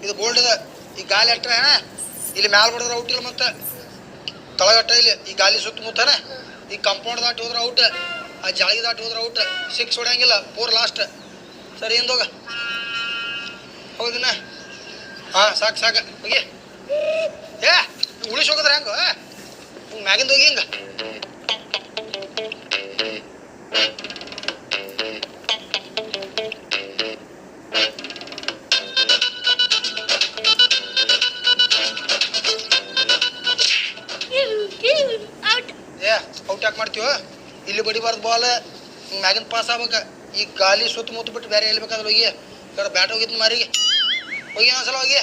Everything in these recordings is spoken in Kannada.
ಇದು ಬೋಲ್ಡ್ ಇದೆ. ಈ ಗಾಲಿ ಅಟ್ರೆ ಇಲ್ಲಿ ಮ್ಯಾಲ ಬಿಡಿದ್ರೆ ಔಟ್ ಇಲ್ಲ, ಮತ್ತೆ ತಳಗಟ್ಟ ಇಲ್ಲಿ ಈ ಗಾಲಿ ಸುತ್ತಮುತ್ತಾನೆ. ಈ ಕಂಪೌಂಡ್ ದಾಟಿ ಹೋದ್ರೆ ಔಟ್, ಆ ಜಾಳಿಗೆ ದಾಟಿ ಹೋದ್ರೆ ಔಟ್. 6 ಹೊಡೆಯಂಗಿಲ್ಲ, 4 ಲಾಸ್ಟ್. ಸರಿ ಹಿಂದೋಗ ಹೌದಿನ. ಹಾಂ ಸಾಕು ಹೋಗಿ. ಏ ಉಳಿಸಿ ಹೋಗಿದ್ರೆ ಹೆಂಗ ಹಿಂಗೆ ಮ್ಯಾಗಿಂದ ಹೋಗಿ ಹಿಂಗೆ. ಏ ಔಟ್ ಯಾಕೆ ಮಾಡ್ತೀವ? ಇಲ್ಲಿ ಬಡಿಬಾರ್ದು ಬಾಲ್, ಹಿಂಗೆ ಮ್ಯಾಗಿಂದ ಪಾಸ್ ಆಗ್ಬೇಕು. ಈ ಗಾಲಿ ಸುತ್ತಮುತ್ತ ಬಿಟ್ಟು ಬೇರೆ ಎಲ್ಲಿ ಬೇಕಾದ್ರೆ ಹೋಗಿ. ಕಡೆ ಬ್ಯಾಟ್ ಹೋಗಿತ್ತು ಮಾರಿಗೆ ಹೋಗಿ ಒಂದ್ಸಲ ಹೋಗಿ.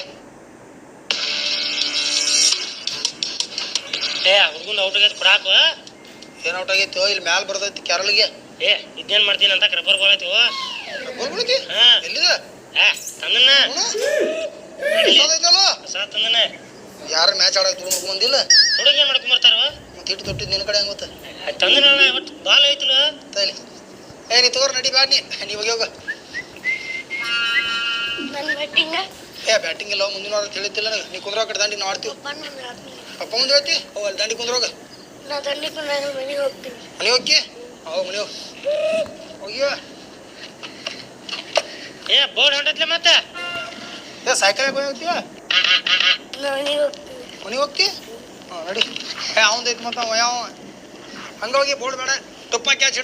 ಏ ಹುಡುಗನ ಔಟ್ ಆಗೈತೆ ಬಿಡಾಕು. ಏನು ಔಟ್ ಆಗೈತಿ? ಇಲ್ಲಿ ಮ್ಯಾಲ ಬರ್ತೈತಿ ಕ್ಯಾರಲ್ಗೆ. ಏ ಇದೇನು ಮಾಡ್ತೀನಿ ಅಂತ ರಬ್ಬರ್ ಬಾಲ್ ಐತಿ. ಗೋಲ್ ಬಿಡ್ತಿ? ಹಾಂ ಎಲ್ಲಿದೆ? ತಂದನ ಐತಲ್ಲ ಹೊಸ ತಂದನ. ಯಾರು ಮ್ಯಾಚ್ ಆಡಕ್ಕೆ ತುಳು ಮುಗ್ಕೊಂದಿಲ್ಲ? ಹುಡುಗ ಏನು ಮಾಡ್ಕೊಂಬರ್ತಾರ? ಮತ್ತೆ ಇಟ್ಟು ತೊಟ್ಟಿದ್ದು ನಿನ್ನ ಕಡೆ ಹೆಂಗೆ ಗೊತ್ತ? ತಂದನ ಒಟ್ಟು ಬಾಲ್ ಐತಿಲ್ಲ ತೈಲಿ. ಏ ನೀ ತಗೋರ್ ನಡಿ ಬ್ಯಾಟ್ ನೀ ಹೋಗಿ ಹೋಗ. ಏ ಬ್ಯಾಟಿಂಗ್ ಇಲ್ಲ ಮುಂದಿನ ವಾರ ತಿಳಿತಿಲ್ಲ ನನಗೆ. ನೀ ಕುಂದ್ರ ಕಡೆ ದಂಡಿ ನಾವು ಆಡ್ತೀವಿ. ಪಪ್ಪ ಮುಂದೆ ಹೇಳ್ತಿ ಅವು ಅಲ್ಲಿ ದಂಡಿ ಕುಂದ್ರೋಗ. ಮನೆಗೆ ಹೋಗಿ ಅವು ಮನೆ ಹೋಗಿ. ಏ ಬೋರ್ಡ್ ಹೊಂಟತ್ಲೆ ಮತ್ತೆ. ಏ ಸೈಕಲ್ ಹೋಗ್ತೀವ ಮನೆಗೆ ಹೋಗ್ತಿ? ಹಾಂ ನಡಿ. ಏ ಅವಂದೈತಿ ಮತ್ತೆ ಅವ ಯಾವ ಹಂಗೆ ಹೋಗಿ ಬೋರ್ಡ್ ಬೇಡ ತುಪ್ಪ ಕ್ಯಾಚ್